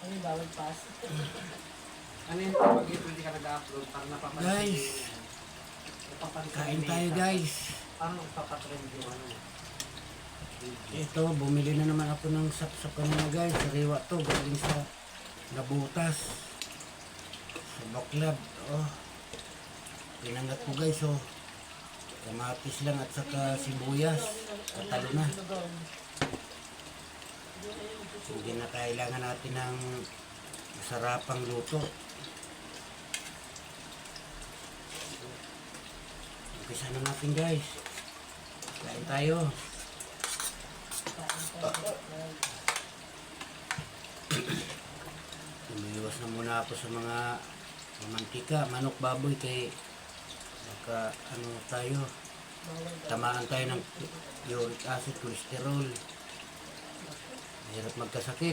Ano bawal pass? Ano yung pag hindi ka nag-upload para napapansin Guys, kain tayo guys. Parang papatrend yung ano. Ito, bumili na naman ako ng sapsap kanina guys. Sariwa to, galing sa Nabutas. Sa Baklab. Oh. Pinangat ko guys oh. Kamatis lang at saka sibuyas. Patalo na. Hindi na kailangan natin ng masarapang luto. Umpisa na natin guys. Kain tayo. Umiiwas na muna ako sa mga mantika, manok, baboy kay baka ano tayo, tamaan tayo ng uric acid, cholesterol. Mahirap magkasakit.